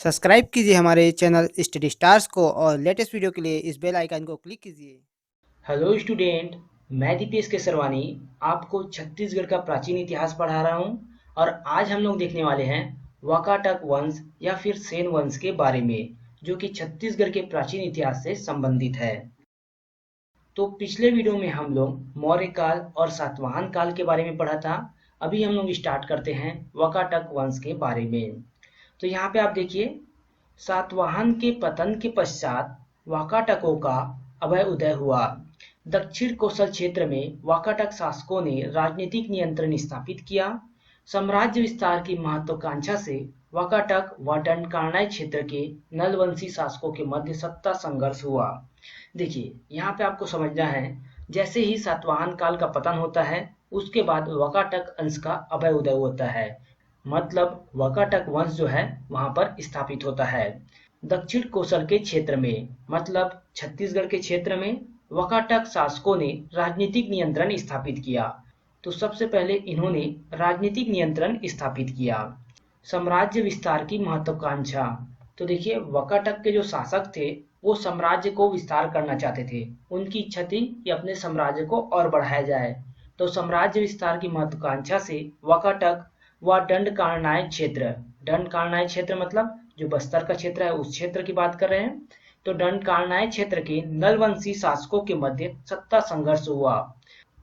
Subscribe कीजिए हमारे channel study stars को और लेटेस्ट वीडियो के लिए इस बेल आइकन को क्लिक कीजिए। हेलो स्टूडेंट, मैं दीपेश केसरवानी आपको छत्तीसगढ़ का प्राचीन इतिहास पढ़ा रहा हूँ। और आज हम लोग देखने वाले हैं वाकाटक वंश या फिर सेन वंश के बारे में, जो कि छत्तीसगढ़ के प्राचीन इतिहास से संबंधित है। तो पिछले वीडियो में हम लोग मौर्य काल और सातवाहन काल के बारे में पढ़ा था। अभी हम लोग स्टार्ट करते हैं वाकाटक वंश के बारे में। तो यहाँ पे आप देखिए, सातवाहन के पतन के पश्चात वाकाटकों का अभय उदय हुआ। दक्षिण कोसल क्षेत्र में वाकाटक शासकों ने राजनीतिक नियंत्रण स्थापित किया। साम्राज्य विस्तार की महत्वाकांक्षा से वाकाटक व दंडकारण्य क्षेत्र के नलवंशी शासकों के मध्य सत्ता संघर्ष हुआ। देखिए, यहाँ पे आपको समझना है, जैसे ही सातवाहन काल का पतन होता है उसके बाद वाकाटक अंश का अभय उदय होता है, मतलब वाकाटक वंश जो है वहां पर स्थापित होता है। दक्षिण कोसल के क्षेत्र में, मतलब छत्तीसगढ़ के क्षेत्र में, वाकाटक शासकों ने राजनीतिक नियंत्रण स्थापित किया। तो सबसे पहले इन्होंने राजनीतिक नियंत्रण स्थापित किया। साम्राज्य विस्तार की महत्वाकांक्षा, तो देखिए, वाकाटक के जो शासक थे वो साम्राज्य को विस्तार करना चाहते थे। उनकी इच्छा थी कि अपने साम्राज्य को और बढ़ाया जाए। तो साम्राज्य विस्तार की महत्वाकांक्षा से वाकाटक व दंडकारण्य क्षेत्र, दंडकारण्य क्षेत्र मतलब जो बस्तर का क्षेत्र है उस क्षेत्र की बात कर रहे हैं। तो दंडकारण्य क्षेत्र के नलवंशी शासकों के मध्य सत्ता संघर्ष हुआ।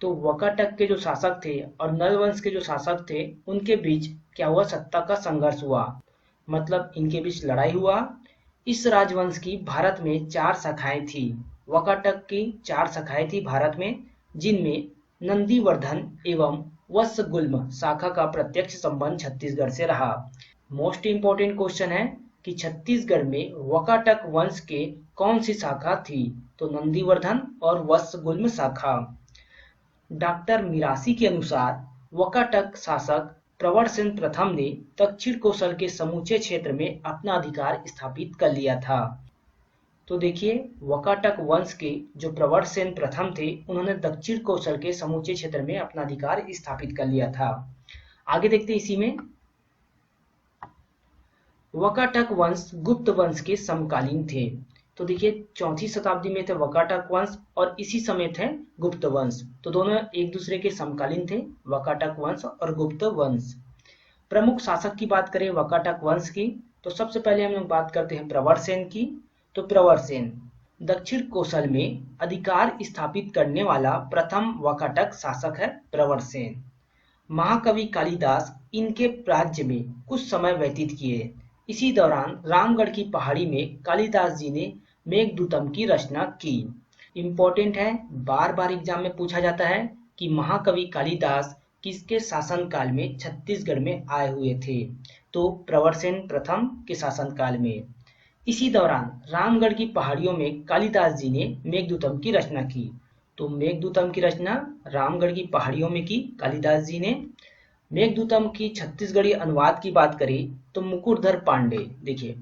तो वाकाटक के जो शासक थे और नलवंश के जो शासक थे उनके बीच क्या हुआ, सत्ता का संघर्ष हुआ, मतलब इनके बीच लड़ाई हुआ। इस राजवंश की भारत में 4 शाखाएं थी। वाकाटक की 4 शाखाएं थी भारत में, जिनमें नंदीवर्धन एवं वत्सगुल्म शाखा का प्रत्यक्ष संबंध छत्तीसगढ़ से रहा। मोस्ट इंपोर्टेंट क्वेश्चन है कि छत्तीसगढ़ में वाकाटक वंश के कौन सी शाखा थी, तो नंदीवर्धन और वत्सगुल्म शाखा। डॉक्टर मिरासी के अनुसार वाकाटक शासक प्रवरसेन प्रथम ने दक्षिण कोसल के समूचे क्षेत्र में अपना अधिकार स्थापित कर लिया था। तो देखिए, वाकाटक वंश के जो प्रवरसेन प्रथम थे उन्होंने दक्षिण कोसल के समूचे क्षेत्र में अपना अधिकार स्थापित कर लिया था। आगे देखते हैं इसी में, वाकाटक वंश गुप्त वंश के समकालीन थे। तो देखिए, 4वीं शताब्दी में थे वाकाटक वंश और इसी समय थे गुप्त वंश। तो दोनों एक दूसरे के समकालीन थे, वाकाटक वंश और गुप्त वंश। प्रमुख शासक की बात करें वाकाटक वंश की, तो सबसे पहले हम लोग बात करते हैं प्रवरसेन की। तो प्रवरसेन दक्षिण कोसल में अधिकार स्थापित करने वाला प्रथम वाकाटक शासक है प्रवरसेन। महाकवि कालिदास इनके राज्य में कुछ समय व्यतीत किए। इसी दौरान रामगढ़ की पहाड़ी में कालिदास जी ने मेघदूतम की रचना की। इम्पोर्टेंट है, बार बार एग्जाम में पूछा जाता है कि महाकवि कालिदास किसके शासनकाल में छत्तीसगढ़ में आए हुए थे, तो प्रवरसेन प्रथम के शासनकाल में। इसी दौरान रामगढ़ की पहाड़ियों में कालिदास जी ने मेघदूतम की रचना की। तो मेघदूतम की रचना रामगढ़ की पहाड़ियों में की कालिदास जी ने। मेघदूतम की छत्तीसगढ़ी अनुवाद की बात करें तो मुकुटधर पांडे, देखिए,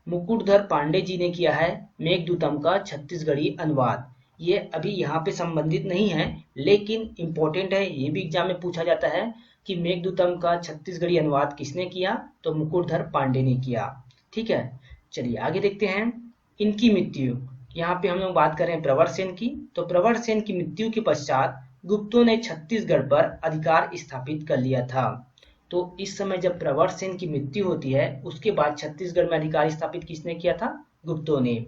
मुकुटधर पांडे जी ने किया है मेघदूतम का छत्तीसगढ़ी अनुवाद। ये अभी यहाँ पे संबंधित नहीं है, लेकिन इम्पोर्टेंट है, ये भी एग्जाम में पूछा जाता है कि मेघदूतम का छत्तीसगढ़ी अनुवाद किसने किया, तो मुकुटधर पांडे ने किया। ठीक है, चलिए आगे देखते हैं। इनकी मृत्यु, यहाँ पे हम लोग बात करें प्रवरसेन की। तो प्रवरसेन की मृत्यु के पश्चात गुप्तों ने छत्तीसगढ़ पर अधिकार स्थापित कर लिया था। तो इस समय जब प्रवरसेन की मृत्यु होती है उसके बाद छत्तीसगढ़ में अधिकार स्थापित किसने किया था, गुप्तों ने।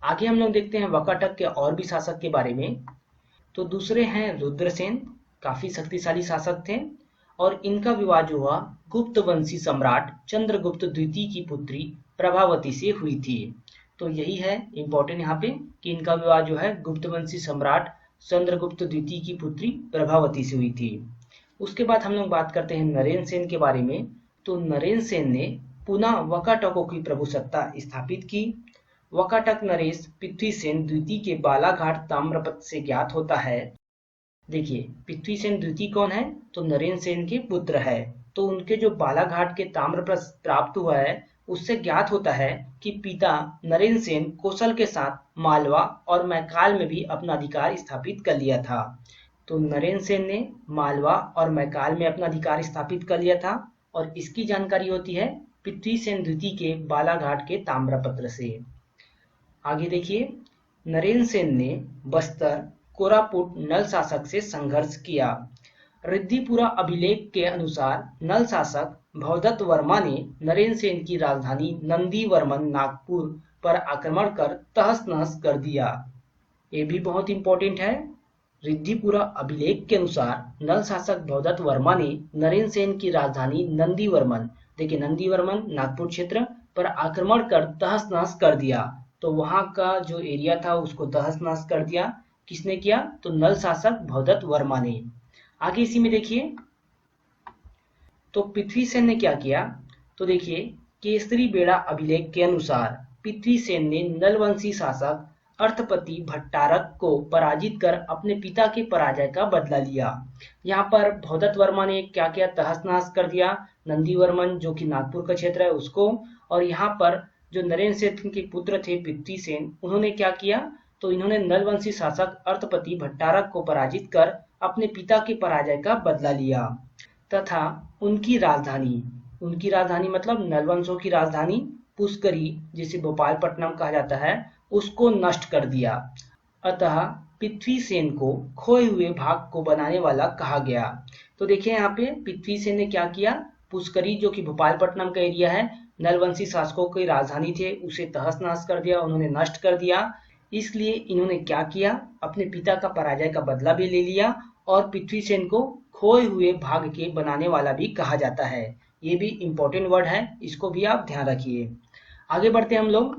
आगे हम लोग देखते हैं वाकाटक के और भी शासक के बारे में। तो दूसरे हैं रुद्रसेन, काफी शक्तिशाली शासक थे और इनका विवाह जो हुआ गुप्त वंशी सम्राट चंद्रगुप्त द्वितीय की पुत्री प्रभावती से हुई थी। तो यही है इम्पोर्टेंट यहाँ पे कि इनका विवाह जो है गुप्त वंशी सम्राट चंद्रगुप्त द्वितीय की पुत्री प्रभावती से हुई थी। उसके बाद हम लोग बात करते हैं नरेंद्र सेन के बारे में। तो नरेंद्र सेन ने पुनः वाकाटकों की प्रभुसत्ता स्थापित की। वाकाटक नरेश पृथ्वीसेन द्वितीय के बालाघाट ताम्रपत्र से ज्ञात होता है। देखिए, पृथ्वीसेन द्वितीय कौन है, तो नरेंद्र सेन के पुत्र है। तो उनके जो बालाघाट के ताम्रपत्र प्राप्त हुआ है उससे ज्ञात होता है कि पिता नरेंद्र सेन कौशल के साथ मालवा और मैकाल में भी अपना अधिकार स्थापित कर लिया था। तो नरेंद्र सेन ने मालवा और मैकाल में अपना अधिकार स्थापित कर लिया था और इसकी जानकारी होती है पृथ्वीसेन द्वितीय के बालाघाट के ताम्रपत्र से। आगे देखिए, नरेंद्र सेन ने बस्तर, कोरापुट नल शासक से संघर्ष किया। रिद्धिपुरा अभिलेख के अनुसार नल शासक भवदत्त वर्मा ने नरेंद्र सेन की राजधानी नंदीवर्मन नागपुर पर आक्रमण कर तहस नहस कर दिया। ये भी बहुत इंपॉर्टेंट है। रिद्धिपुरा अभिलेख के अनुसार नल शासक भवदत्त वर्मा ने नरेंद्र सेन की राजधानी नंदीवर्मन, देखिए नंदीवर्मन नागपुर क्षेत्र पर आक्रमण कर तहस नहस कर दिया। तो वहां का जो एरिया था उसको तहस नहस कर दिया। किसने किया? तो नल शासक भवदत्त वर्मा ने। आगे इसी में देखिए, तो पृथ्वीसेन ने क्या किया? तो देखिए, केसरी बेड़ा अभिलेख के अनुसार पृथ्वीसेन ने नलवंशी शासक अर्थपति भट्टारक को पराजित कर अपने पिता के पराजय का बदला लिया। यहाँ पर भवदत्त वर्मा ने क्या किया? तहस नहस कर दिया नंदीवर्मन जो कि नागपुर का क्षेत्र है उसको। और यहाँ पर जो नरेंद्र सेन के पुत्र थे पृथ्वीसेन, उन्होंने क्या किया? तो इन्होंने नलवंशी शासक अर्थपति भट्टारक को पराजित कर अपने पिता के पराजय का बदला लिया तथा उनकी राजधानी मतलब नलवंशों की राजधानी पुष्करी, जिसे भोपालपट्टनम कहा जाता है, उसको नष्ट कर दिया। अतः पृथ्वीसेन को खोए हुए भाग को बनाने वाला कहा गया। तो देखिए यहाँ पे पृथ्वीसेन ने क्या किया? पुष्करी जो कि भोपालपट्टनम का एरिया है, नलवंशी शासकों की राजधानी थे, उसे तहस नहस कर दिया, उन्होंने नष्ट कर दिया। इसलिए इन्होंने क्या किया? अपने पिता का पराजय का बदला भी ले लिया और पृथ्वीसेन को खोए हुए भाग के बनाने वाला भी कहा जाता है। ये भी इंपॉर्टेंट वर्ड है, इसको भी आप ध्यान रखिए। आगे बढ़ते हैं हम लोग।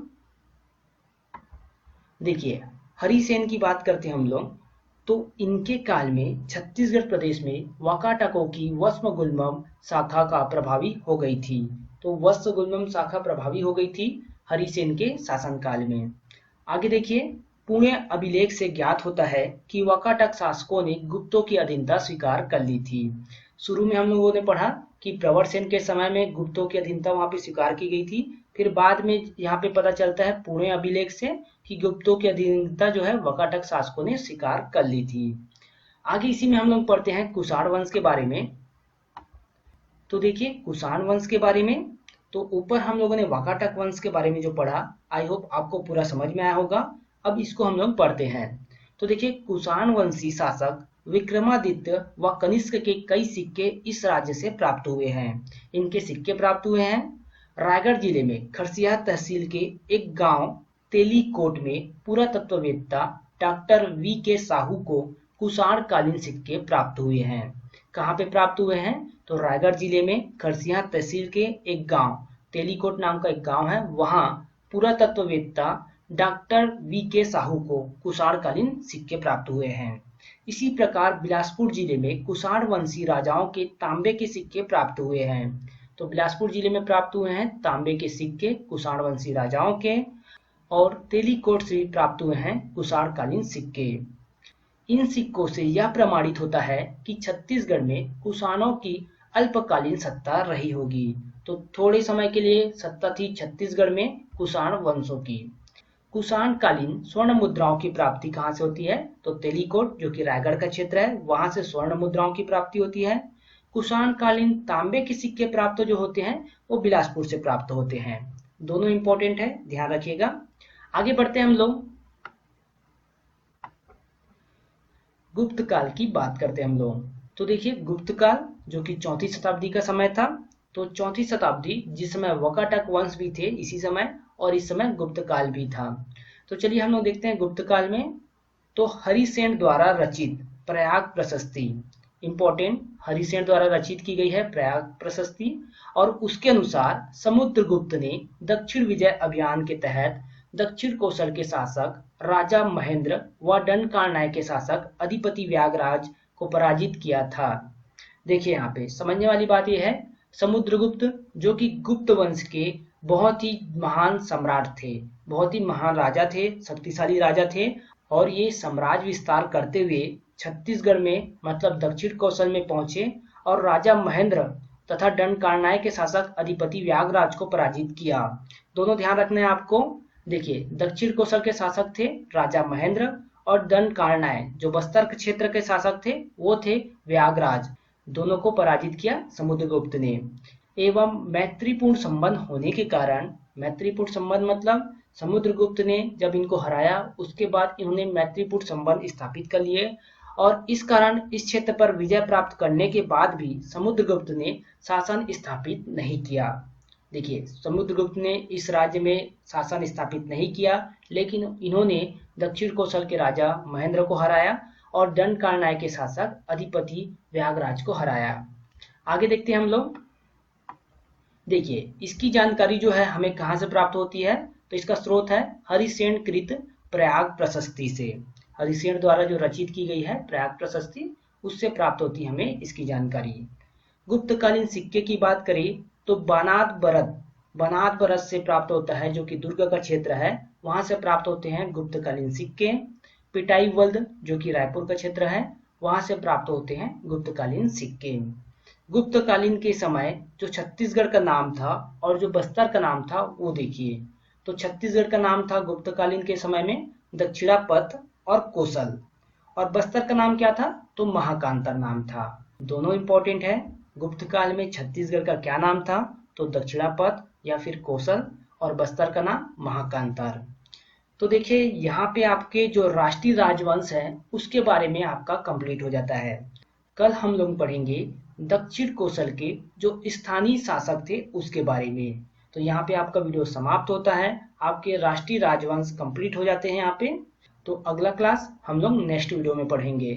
देखिए, हरिसेन की बात करते हैं हम लोग। तो इनके काल में छत्तीसगढ़ प्रदेश में वाकाटकों की वस्मगुल्मम शाखा का प्रभावी हो गई थी। तो वस्मगुल्मम शाखा प्रभावी हो गई थी हरिसेन के शासनकाल में। आगे देखिए, पुणे अभिलेख से ज्ञात होता है कि वाकाटक शासकों ने गुप्तों की अधीनता स्वीकार कर ली थी। शुरू में हम लोगों ने पढ़ा कि प्रवरसेन के समय में गुप्तों की अधीनता वहां पे स्वीकार की गई थी। फिर बाद में यहाँ पे पता चलता है पुणे अभिलेख से कि गुप्तों की अधीनता जो है वाकाटक शासकों ने स्वीकार कर ली थी। आगे इसी में हम लोग पढ़ते हैं कुषाण वंश के बारे में। तो देखिए, कुषाण वंश के बारे में तो ऊपर हम लोगों ने वाकाटक वंश के बारे में जो पढ़ा, आई होप आपको पूरा समझ में आया होगा। अब इसको हम लोग पढ़ते हैं। तो देखिए, कुषाण वंशी शासक विक्रमादित्य व कनिष्क के कई सिक्के इस राज्य से प्राप्त हुए हैं। इनके सिक्के प्राप्त हुए हैं रायगढ़ जिले में खरसिया तहसील के एक गांव तेलीकोट में पुरातत्ववेत्ता डॉक्टर वी के साहू को कुषाण कालीन सिक्के प्राप्त हुए हैं। कहाँ पे प्राप्त हुए हैं? तो रायगढ़ जिले में खरसिया तहसील के एक गांव तेलीकोट नाम का एक गांव है, वहां पुरातत्ववेत्ता डॉक्टर वी के साहू को कुषाण कालीन सिक्के प्राप्त हुए हैं। इसी प्रकार बिलासपुर जिले में कुषाण वंशी राजाओं के तांबे के सिक्के प्राप्त हुए हैं। तो बिलासपुर जिले में प्राप्त हुए हैं तांबे के सिक्के कुषाण वंशी राजाओं के, और तेलीकोट से प्राप्त हुए हैं कुषाण कालीन सिक्के। इन सिक्कों से यह प्रमाणित होता है कि छत्तीसगढ़ में कुषाणों की अल्पकालीन सत्ता रही होगी। तो थोड़े समय के लिए सत्ता थी छत्तीसगढ़ में कुषाण वंशों की। कुषाण कालीन स्वर्ण मुद्राओं की प्राप्ति कहाँ से होती है? तो तेलीकोट जो कि रायगढ़ का क्षेत्र है, वहां से स्वर्ण मुद्राओं की प्राप्ति होती है। कुषाण कालीन तांबे के सिक्के प्राप्त जो होते हैं वो बिलासपुर से प्राप्त होते हैं। दोनों इंपॉर्टेंट है, ध्यान रखिएगा। आगे बढ़ते हैं हम लोग, गुप्त काल की बात करते हैं हम लोग। तो देखिए, गुप्त काल जो कि 4वीं शताब्दी का समय था। तो 4वीं शताब्दी जिस समय वाकाटक वंश भी थे इसी समय, और इस समय गुप्त काल भी था। तो चलिए हम लोग देखते हैं गुप्त काल में। तो हरिसेन द्वारा रचित प्रयाग प्रशस्ति, इंपॉर्टेंट, हरिसेन द्वारा रचित की गई है प्रयाग प्रशस्ति, और उसके अनुसार समुद्रगुप्त ने दक्षिण विजय अभियान के तहत दक्षिण कौशल के शासक राजा महेंद्र व दंडकारण्य के शासक अधिपति व्यागराज को पराजित किया था। देखिए यहाँ पे समझने वाली बात यह है, समुद्रगुप्त जो कि गुप्त वंश के बहुत ही महान सम्राट थे, बहुत ही महान राजा थे, शक्तिशाली राजा थे, और ये साम्राज्य विस्तार करते हुए छत्तीसगढ़ में मतलब दक्षिण कौशल में पहुंचे और राजा महेंद्र तथा दंडकारण्य के शासक अधिपति व्यागराज को पराजित किया। दोनों ध्यान रखना है आपको। देखिए, दक्षिण कौशल के शासक थे राजा महेंद्र, और दंडकारण्य जो बस्तर क्षेत्र के शासक थे वो थे व्यागराज। दोनों को पराजित किया समुद्रगुप्त ने। एवं मैत्रीपूर्ण संबंध होने के कारण, मैत्रीपूर्ण संबंध मतलब समुद्रगुप्त ने जब इनको हराया उसके बाद इन्होंने मैत्रीपूर्ण संबंध स्थापित कर लिए और इस कारण इस क्षेत्र पर विजय प्राप्त करने के बाद भी समुद्रगुप्त ने शासन स्थापित नहीं किया। देखिए, समुद्रगुप्त ने इस राज्य में शासन स्थापित नहीं किया, लेकिन इन्होंने दक्षिण कौशल के राजा महेंद्र को हराया और दंडकारण्य के शासक अधिपति व्याघ्रराज को हराया। आगे देखते हैं हम लोग। देखिए, इसकी जानकारी जो है हमें कहाँ से प्राप्त होती है, तो इसका स्रोत है हरिसेन कृत प्रयाग प्रशस्ति से। हरिसेन द्वारा जो रचित की गई है प्रयाग प्रशस्ति, उससे प्राप्त होती है हमें इसकी जानकारी। गुप्तकालीन सिक्के की बात करें तो बनात बरद से प्राप्त होता है, जो कि दुर्ग का क्षेत्र है, वहां से प्राप्त होते हैं गुप्तकालीन सिक्के। पिटाईवल्द जो कि रायपुर का क्षेत्र है, वहां से प्राप्त होते हैं गुप्तकालीन सिक्के। गुप्तकालीन के समय जो छत्तीसगढ़ का नाम था और जो बस्तर का नाम था वो देखिए। तो छत्तीसगढ़ का नाम था गुप्तकालीन के समय में दक्षिणापथ और कौशल, और बस्तर का नाम क्या था, तो महाकांतर नाम था। दोनों इंपॉर्टेंट है। गुप्तकाल में छत्तीसगढ़ का क्या नाम था, तो दक्षिणापथ या फिर कौशल, और बस्तर का नाम महाकांतर। तो देखिए, यहाँ पे आपके जो राष्ट्रीय राजवंश है उसके बारे में आपका कंप्लीट हो जाता है। कल हम लोग पढ़ेंगे दक्षिण कौशल के जो स्थानीय शासक थे उसके बारे में। तो यहाँ पे आपका वीडियो समाप्त होता है, आपके राष्ट्रीय राजवंश कंप्लीट हो जाते हैं यहाँ पे। तो अगला क्लास हम लोग नेक्स्ट वीडियो में पढ़ेंगे।